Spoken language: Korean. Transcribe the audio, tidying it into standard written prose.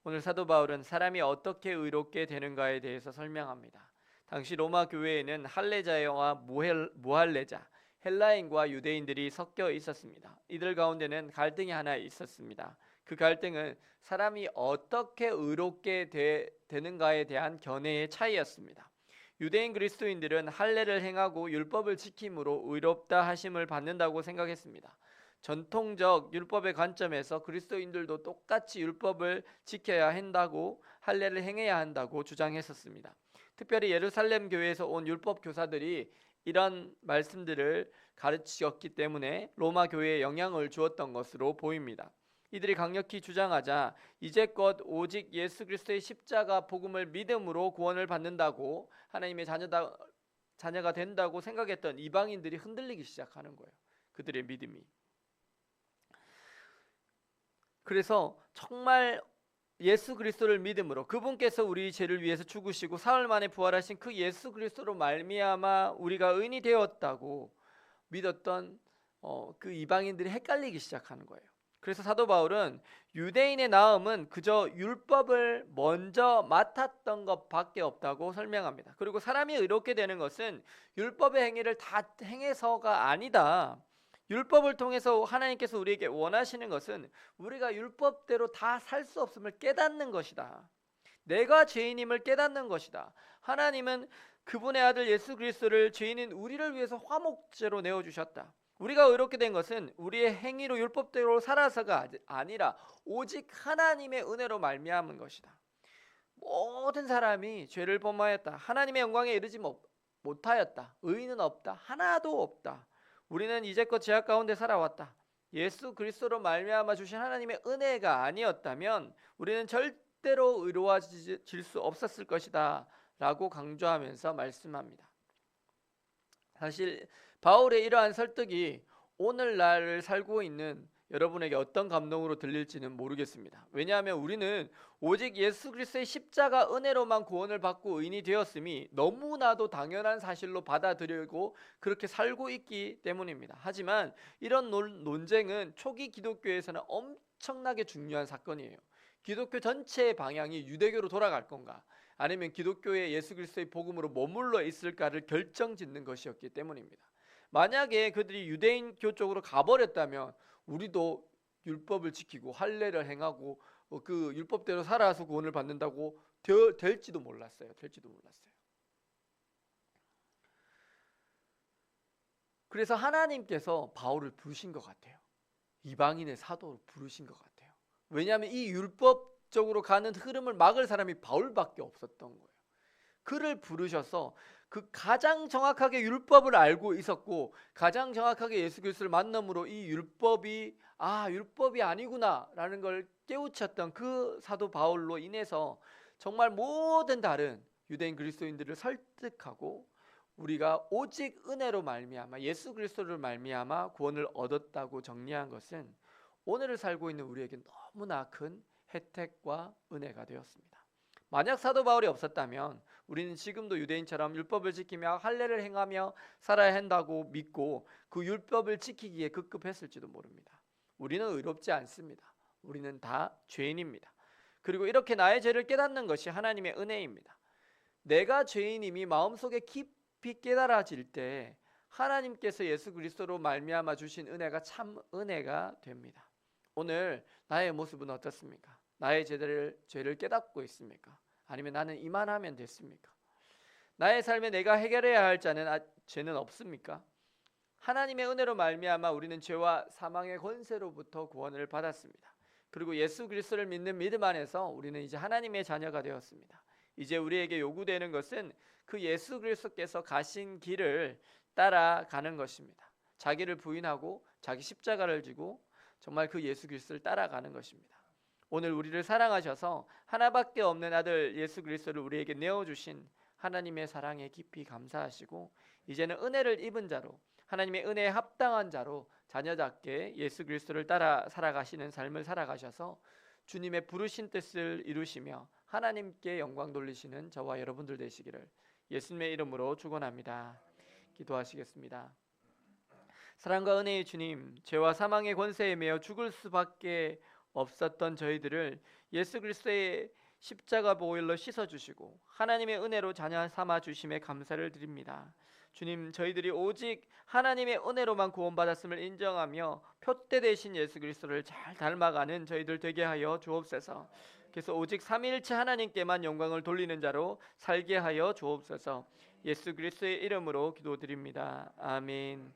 오늘 사도 바울은 사람이 어떻게 의롭게 되는가에 대해서 설명합니다. 당시 로마 교회에는 할례자와 무할례자, 헬라인과 유대인들이 섞여 있었습니다. 이들 가운데는 갈등이 하나 있었습니다. 그 갈등은 사람이 어떻게 의롭게 되는가에 대한 견해의 차이였습니다. 유대인 그리스도인들은 할례를 행하고 율법을 지킴으로 의롭다 하심을 받는다고 생각했습니다. 전통적 율법의 관점에서 그리스도인들도 똑같이 율법을 지켜야 한다고 할례를 행해야 한다고 주장했었습니다. 특별히 예루살렘 교회에서 온 율법 교사들이 이런 말씀들을 가르치었기 때문에 로마 교회에 영향을 주었던 것으로 보입니다. 이들이 강력히 주장하자 이제껏 오직 예수 그리스도의 십자가 복음을 믿음으로 구원을 받는다고 하나님의 자녀가 된다고 생각했던 이방인들이 흔들리기 시작하는 거예요. 그들의 믿음이. 그래서 정말 예수 그리스도를 믿음으로 그분께서 우리 죄를 위해서 죽으시고 사흘 만에 부활하신 그 예수 그리스도로 말미암아 우리가 의인이 되었다고 믿었던 그 이방인들이 헷갈리기 시작하는 거예요. 그래서 사도 바울은 유대인의 나음은 그저 율법을 먼저 맡았던 것밖에 없다고 설명합니다. 그리고 사람이 의롭게 되는 것은 율법의 행위를 다 행해서가 아니다. 율법을 통해서 하나님께서 우리에게 원하시는 것은 우리가 율법대로 다 살 수 없음을 깨닫는 것이다. 내가 죄인임을 깨닫는 것이다. 하나님은 그분의 아들 예수 그리스도를 죄인인 우리를 위해서 화목제로 내어주셨다. 우리가 의롭게 된 것은 우리의 행위로 율법대로 살아서가 아니라 오직 하나님의 은혜로 말미암은 것이다. 모든 사람이 죄를 범하였다. 하나님의 영광에 이르지 못하였다. 의인은 없다. 하나도 없다. 우리는 이제껏 죄악 가운데 살아왔다. 예수 그리스도로 말미암아 주신 하나님의 은혜가 아니었다면 우리는 절대로 의로워질 수 없었을 것이다 라고 강조하면서 말씀합니다. 사실 바울의 이러한 설득이 오늘날 살고 있는 여러분에게 어떤 감동으로 들릴지는 모르겠습니다. 왜냐하면 우리는 오직 예수 그리스도의 십자가 은혜로만 구원을 받고 의인이 되었음이 너무나도 당연한 사실로 받아들이고 그렇게 살고 있기 때문입니다. 하지만 이런 논쟁은 초기 기독교에서는 엄청나게 중요한 사건이에요. 기독교 전체의 방향이 유대교로 돌아갈 건가 아니면 기독교의 예수 그리스도의 복음으로 머물러 있을까를 결정짓는 것이었기 때문입니다. 만약에 그들이 유대인교 쪽으로 가버렸다면 우리도 율법을 지키고 할례를 행하고 그 율법대로 살아서 구원을 받는다고 될지도 몰랐어요. 그래서 하나님께서 바울을 부르신 것 같아요. 이방인의 사도로 부르신 것 같아요. 왜냐하면 이 율법적으로 가는 흐름을 막을 사람이 바울밖에 없었던 거예요. 그를 부르셔서 그 가장 정확하게 율법을 알고 있었고 가장 정확하게 예수 그리스도를 만남으로 이 율법이 아니구나 라는 걸 깨우쳤던 그 사도 바울로 인해서 정말 모든 다른 유대인 그리스도인들을 설득하고 우리가 오직 은혜로 말미암아 예수 그리스도를 말미암아 구원을 얻었다고 정리한 것은 오늘을 살고 있는 우리에게 너무나 큰 혜택과 은혜가 되었습니다. 만약 사도 바울이 없었다면 우리는 지금도 유대인처럼 율법을 지키며 할례를 행하며 살아야 한다고 믿고 그 율법을 지키기에 급급했을지도 모릅니다. 우리는 의롭지 않습니다. 우리는 다 죄인입니다. 그리고 이렇게 나의 죄를 깨닫는 것이 하나님의 은혜입니다. 내가 죄인임이 마음속에 깊이 깨달아질 때 하나님께서 예수 그리스도로 말미암아 주신 은혜가 참 은혜가 됩니다. 오늘 나의 모습은 어떻습니까? 나의 죄를 깨닫고 있습니까? 아니면 나는 이만하면 됐습니까? 나의 삶에 내가 해결해야 할 죄는 없습니까? 하나님의 은혜로 말미암아 우리는 죄와 사망의 권세로부터 구원을 받았습니다. 그리고 예수 그리스도를 믿는 믿음 안에서 우리는 이제 하나님의 자녀가 되었습니다. 이제 우리에게 요구되는 것은 그 예수 그리스도께서 가신 길을 따라가는 것입니다. 자기를 부인하고 자기 십자가를 지고 정말 그 예수 그리스도를 따라가는 것입니다. 오늘 우리를 사랑하셔서 하나밖에 없는 아들 예수 그리스도를 우리에게 내어주신 하나님의 사랑에 깊이 감사하시고 이제는 은혜를 입은 자로 하나님의 은혜에 합당한 자로 자녀답게 예수 그리스도를 따라 살아가시는 삶을 살아가셔서 주님의 부르신 뜻을 이루시며 하나님께 영광 돌리시는 저와 여러분들 되시기를 예수님의 이름으로 축원합니다. 기도하시겠습니다. 사랑과 은혜의 주님, 죄와 사망의 권세에 매여 죽을 수밖에 없었던 저희들을 예수 그리스도의 십자가 보혈로 씻어주시고 하나님의 은혜로 자녀 삼아 주심에 감사를 드립니다. 주님, 저희들이 오직 하나님의 은혜로만 구원받았음을 인정하며 표대 되신 예수 그리스도를 잘 닮아가는 저희들 되게 하여 주옵소서. 그래서 오직 삼위일체 하나님께만 영광을 돌리는 자로 살게 하여 주옵소서. 예수 그리스도의 이름으로 기도드립니다. 아멘.